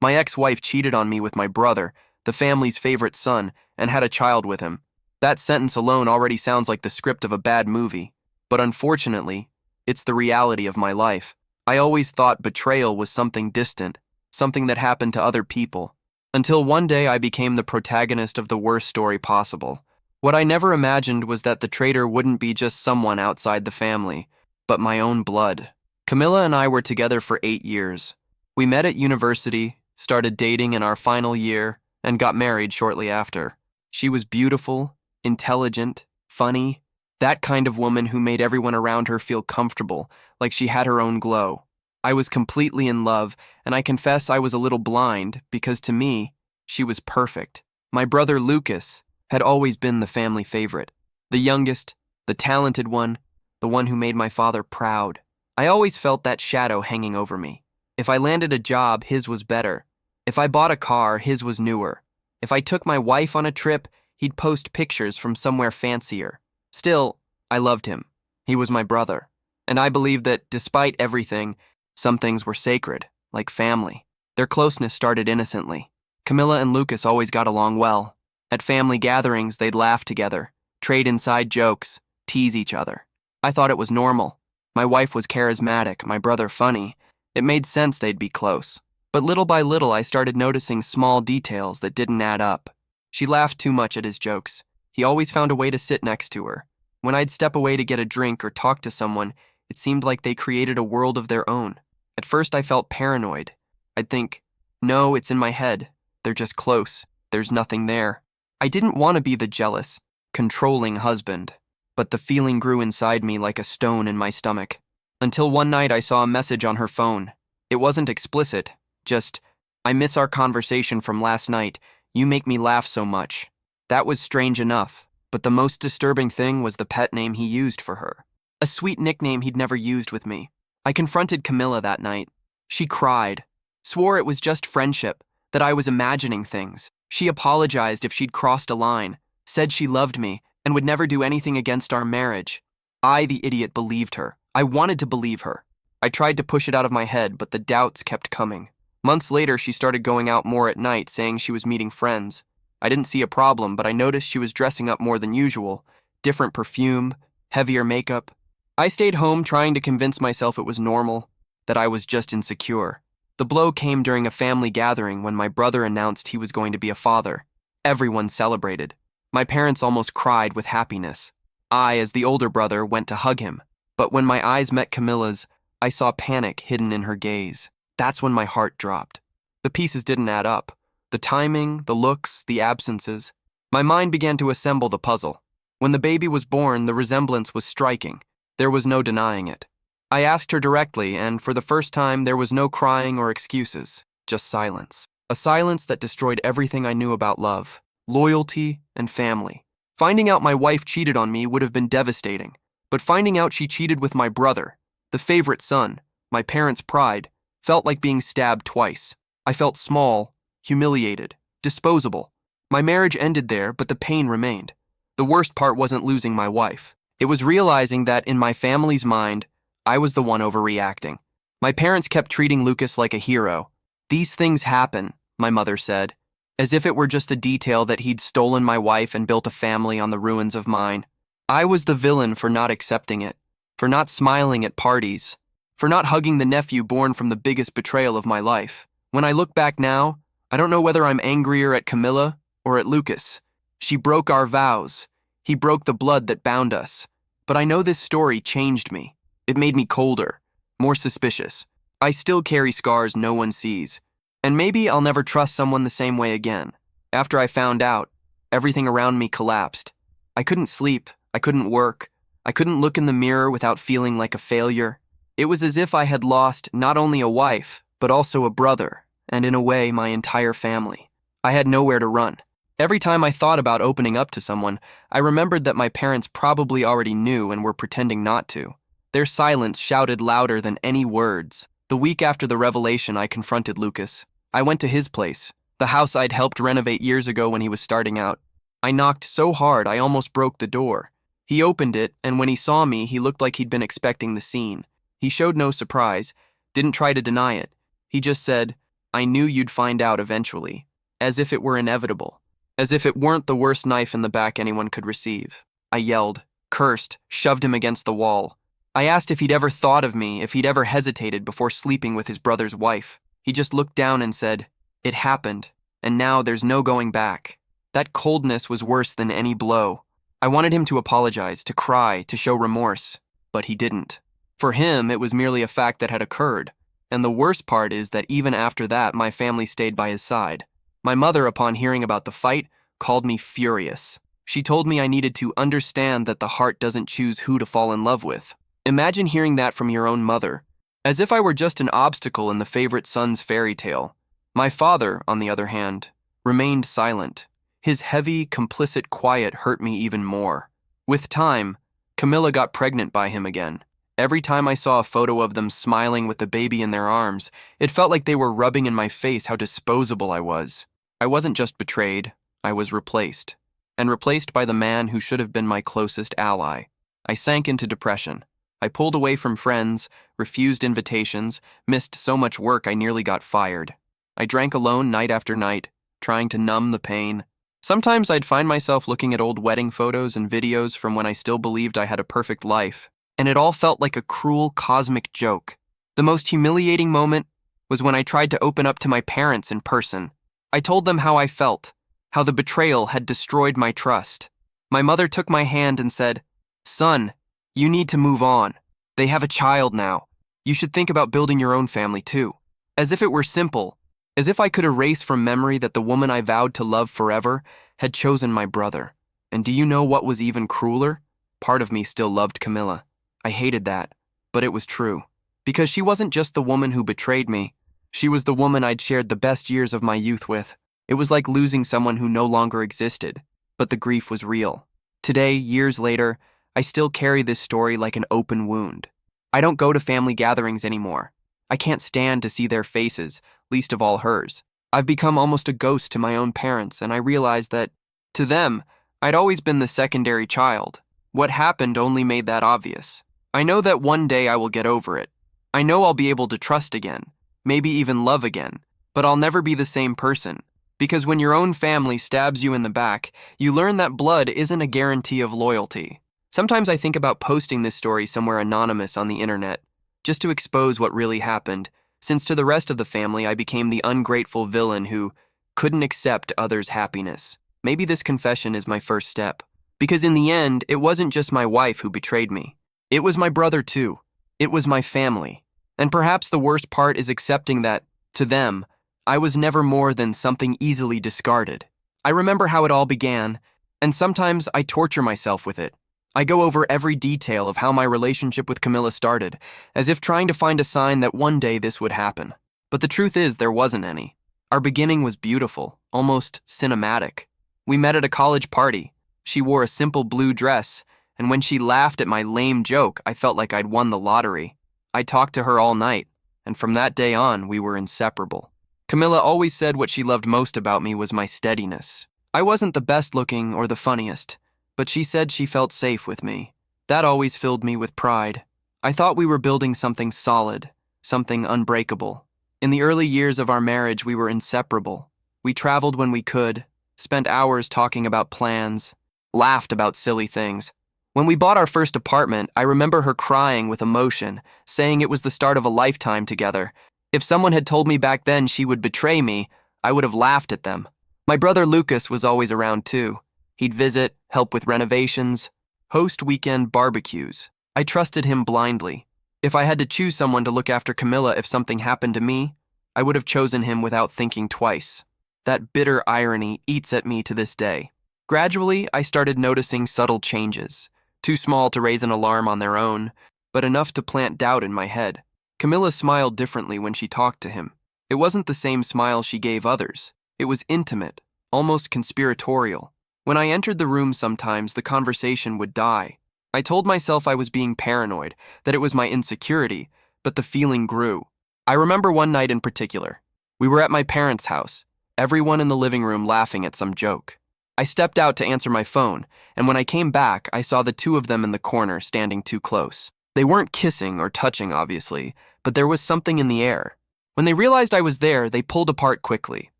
My ex-wife cheated on me with my brother, the family's favorite son, and had a child with him. That sentence alone already sounds like the script of a bad movie. But unfortunately, it's the reality of my life. I always thought betrayal was something distant, something that happened to other people. Until one day I became the protagonist of the worst story possible. What I never imagined was that the traitor wouldn't be just someone outside the family, but my own blood. Camilla and I were together for 8 years. We met at university, started dating in our final year, and got married shortly after. She was beautiful, intelligent, funny, that kind of woman who made everyone around her feel comfortable, like she had her own glow. I was completely in love, and I confess I was a little blind because to me, she was perfect. My brother Lucas had always been the family favorite, the youngest, the talented one, the one who made my father proud. I always felt that shadow hanging over me. If I landed a job, his was better. If I bought a car, his was newer. If I took my wife on a trip, he'd post pictures from somewhere fancier. Still, I loved him. He was my brother. And I believed that, despite everything, some things were sacred, like family. Their closeness started innocently. Camilla and Lucas always got along well. At family gatherings, they'd laugh together, trade inside jokes, tease each other. I thought it was normal. My wife was charismatic, my brother funny. It made sense they'd be close. But little by little, I started noticing small details that didn't add up. She laughed too much at his jokes. He always found a way to sit next to her. When I'd step away to get a drink or talk to someone, it seemed like they created a world of their own. At first, I felt paranoid. I'd think, no, it's in my head. They're just close. There's nothing there. I didn't want to be the jealous, controlling husband, but the feeling grew inside me like a stone in my stomach. Until one night I saw a message on her phone. It wasn't explicit, just, I miss our conversation from last night. You make me laugh so much. That was strange enough, but the most disturbing thing was the pet name he used for her. A sweet nickname he'd never used with me. I confronted Camilla that night. She cried, swore it was just friendship, that I was imagining things. She apologized if she'd crossed a line, said she loved me, and would never do anything against our marriage. I, the idiot, believed her. I wanted to believe her. I tried to push it out of my head, but the doubts kept coming. Months later, she started going out more at night, saying she was meeting friends. I didn't see a problem, but I noticed she was dressing up more than usual. Different perfume, heavier makeup. I stayed home trying to convince myself it was normal, that I was just insecure. The blow came during a family gathering when my brother announced he was going to be a father. Everyone celebrated. My parents almost cried with happiness. I, as the older brother, went to hug him. But when my eyes met Camilla's, I saw panic hidden in her gaze. That's when my heart dropped. The pieces didn't add up. The timing, the looks, the absences. My mind began to assemble the puzzle. When the baby was born, the resemblance was striking. There was no denying it. I asked her directly, and for the first time, there was no crying or excuses, just silence. A silence that destroyed everything I knew about love, loyalty, and family. Finding out my wife cheated on me would have been devastating, but finding out she cheated with my brother, the favorite son, my parents' pride, felt like being stabbed twice. I felt small, humiliated, disposable. My marriage ended there, but the pain remained. The worst part wasn't losing my wife. It was realizing that, in my family's mind, I was the one overreacting. My parents kept treating Lucas like a hero. These things happen, my mother said, as if it were just a detail that he'd stolen my wife and built a family on the ruins of mine. I was the villain for not accepting it, for not smiling at parties, for not hugging the nephew born from the biggest betrayal of my life. When I look back now, I don't know whether I'm angrier at Camilla or at Lucas. She broke our vows. He broke the blood that bound us. But I know this story changed me. It made me colder, more suspicious. I still carry scars no one sees. And maybe I'll never trust someone the same way again. After I found out, everything around me collapsed. I couldn't sleep. I couldn't work. I couldn't look in the mirror without feeling like a failure. It was as if I had lost not only a wife, but also a brother, and in a way, my entire family. I had nowhere to run. Every time I thought about opening up to someone, I remembered that my parents probably already knew and were pretending not to. Their silence shouted louder than any words. The week after the revelation, I confronted Lucas. I went to his place, the house I'd helped renovate years ago when he was starting out. I knocked so hard I almost broke the door. He opened it, and when he saw me, he looked like he'd been expecting the scene. He showed no surprise, didn't try to deny it. He just said, I knew you'd find out eventually, as if it were inevitable, as if it weren't the worst knife in the back anyone could receive. I yelled, cursed, shoved him against the wall. I asked if he'd ever thought of me, if he'd ever hesitated before sleeping with his brother's wife. He just looked down and said, "It happened, and now there's no going back." That coldness was worse than any blow. I wanted him to apologize, to cry, to show remorse, but he didn't. For him, it was merely a fact that had occurred, and the worst part is that even after that, my family stayed by his side. My mother, upon hearing about the fight, called me furious. She told me I needed to understand that the heart doesn't choose who to fall in love with. Imagine hearing that from your own mother, as if I were just an obstacle in the favorite son's fairy tale. My father, on the other hand, remained silent. His heavy, complicit quiet hurt me even more. With time, Camilla got pregnant by him again. Every time I saw a photo of them smiling with the baby in their arms, it felt like they were rubbing in my face how disposable I was. I wasn't just betrayed, I was replaced. And replaced by the man who should have been my closest ally. I sank into depression. I pulled away from friends, refused invitations, missed so much work I nearly got fired. I drank alone night after night, trying to numb the pain. Sometimes I'd find myself looking at old wedding photos and videos from when I still believed I had a perfect life, and it all felt like a cruel cosmic joke. The most humiliating moment was when I tried to open up to my parents in person. I told them how I felt, how the betrayal had destroyed my trust. My mother took my hand and said, "Son, you need to move on. They have a child now. You should think about building your own family too." As if it were simple. As if I could erase from memory that the woman I vowed to love forever had chosen my brother. And do you know what was even crueler? Part of me still loved Camilla. I hated that, but it was true. Because she wasn't just the woman who betrayed me. She was the woman I'd shared the best years of my youth with. It was like losing someone who no longer existed, but the grief was real. Today, years later, I still carry this story like an open wound. I don't go to family gatherings anymore. I can't stand to see their faces, least of all hers. I've become almost a ghost to my own parents, and I realize that, to them, I'd always been the secondary child. What happened only made that obvious. I know that one day I will get over it. I know I'll be able to trust again, maybe even love again, but I'll never be the same person. Because when your own family stabs you in the back, you learn that blood isn't a guarantee of loyalty. Sometimes I think about posting this story somewhere anonymous on the internet, just to expose what really happened, since to the rest of the family I became the ungrateful villain who couldn't accept others' happiness. Maybe this confession is my first step. Because in the end, it wasn't just my wife who betrayed me. It was my brother too. It was my family. And perhaps the worst part is accepting that, to them, I was never more than something easily discarded. I remember how it all began, and sometimes I torture myself with it. I go over every detail of how my relationship with Camilla started, as if trying to find a sign that one day this would happen. But the truth is there wasn't any. Our beginning was beautiful, almost cinematic. We met at a college party. She wore a simple blue dress, and when she laughed at my lame joke, I felt like I'd won the lottery. I talked to her all night, and from that day on, we were inseparable. Camilla always said what she loved most about me was my steadiness. I wasn't the best looking or the funniest, but she said she felt safe with me. That always filled me with pride. I thought we were building something solid, something unbreakable. In the early years of our marriage, we were inseparable. We traveled when we could, spent hours talking about plans, laughed about silly things. When we bought our first apartment, I remember her crying with emotion, saying it was the start of a lifetime together. If someone had told me back then she would betray me, I would have laughed at them. My brother Lucas was always around too. He'd visit, help with renovations, host weekend barbecues. I trusted him blindly. If I had to choose someone to look after Camilla if something happened to me, I would have chosen him without thinking twice. That bitter irony eats at me to this day. Gradually, I started noticing subtle changes, too small to raise an alarm on their own, but enough to plant doubt in my head. Camilla smiled differently when she talked to him. It wasn't the same smile she gave others. It was intimate, almost conspiratorial. When I entered the room sometimes, the conversation would die. I told myself I was being paranoid, that it was my insecurity, but the feeling grew. I remember one night in particular. We were at my parents' house, everyone in the living room laughing at some joke. I stepped out to answer my phone, and when I came back, I saw the two of them in the corner standing too close. They weren't kissing or touching, obviously, but there was something in the air. When they realized I was there, they pulled apart quickly.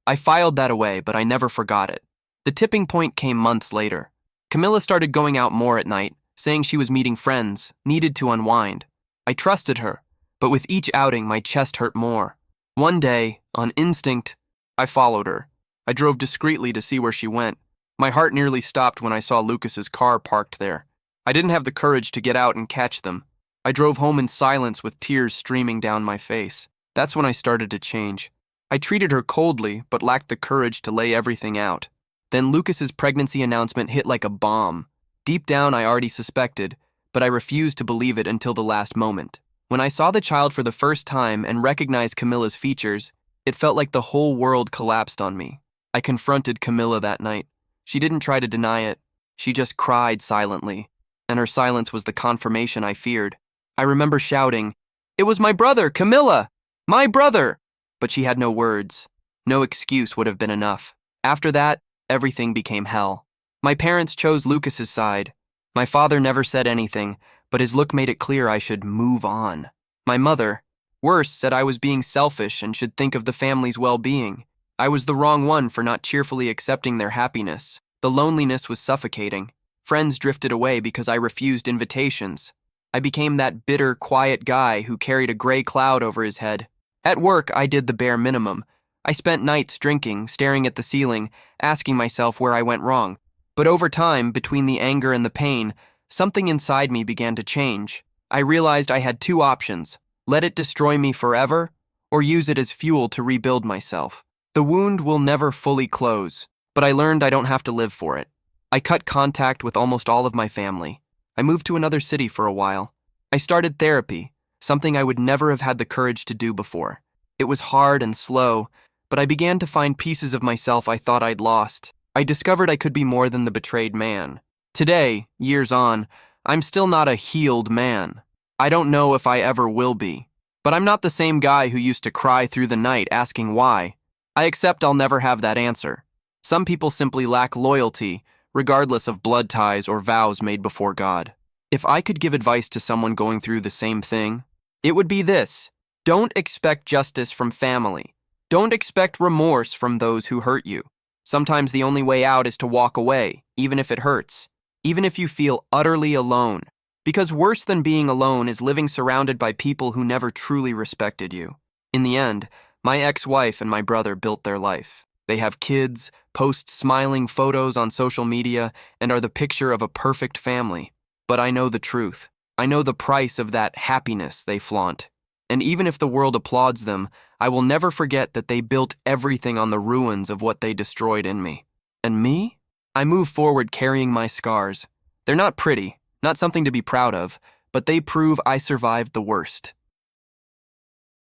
I filed that away, but I never forgot it. The tipping point came months later. Camilla started going out more at night, saying she was meeting friends, needed to unwind. I trusted her, but with each outing, my chest hurt more. One day, on instinct, I followed her. I drove discreetly to see where she went. My heart nearly stopped when I saw Lucas's car parked there. I didn't have the courage to get out and catch them. I drove home in silence with tears streaming down my face. That's when I started to change. I treated her coldly, but lacked the courage to lay everything out. Then Lucas's pregnancy announcement hit like a bomb. Deep down, I already suspected, but I refused to believe it until the last moment. When I saw the child for the first time and recognized Camilla's features, it felt like the whole world collapsed on me. I confronted Camilla that night. She didn't try to deny it. She just cried silently, and her silence was the confirmation I feared. I remember shouting, "It was my brother, Camilla! My brother!" But she had no words. No excuse would have been enough. After that, everything became hell. My parents chose Lucas's side. My father never said anything, but his look made it clear I should move on. My mother, worse, said I was being selfish and should think of the family's well-being. I was the wrong one for not cheerfully accepting their happiness. The loneliness was suffocating. Friends drifted away because I refused invitations. I became that bitter, quiet guy who carried a gray cloud over his head. At work, I did the bare minimum. I spent nights drinking, staring at the ceiling, asking myself where I went wrong. But over time, between the anger and the pain, something inside me began to change. I realized I had two options: let it destroy me forever, or use it as fuel to rebuild myself. The wound will never fully close, but I learned I don't have to live for it. I cut contact with almost all of my family. I moved to another city for a while. I started therapy, something I would never have had the courage to do before. It was hard and slow, but I began to find pieces of myself I thought I'd lost. I discovered I could be more than the betrayed man. Today, years on, I'm still not a healed man. I don't know if I ever will be. But I'm not the same guy who used to cry through the night asking why. I accept I'll never have that answer. Some people simply lack loyalty, regardless of blood ties or vows made before God. If I could give advice to someone going through the same thing, it would be this: don't expect justice from family. Don't expect remorse from those who hurt you. Sometimes the only way out is to walk away, even if it hurts, even if you feel utterly alone. Because worse than being alone is living surrounded by people who never truly respected you. In the end, my ex-wife and my brother built their life. They have kids, post smiling photos on social media, and are the picture of a perfect family. But I know the truth. I know the price of that happiness they flaunt. And even if the world applauds them, I will never forget that they built everything on the ruins of what they destroyed in me. And me? I move forward carrying my scars. They're not pretty, not something to be proud of, but they prove I survived the worst.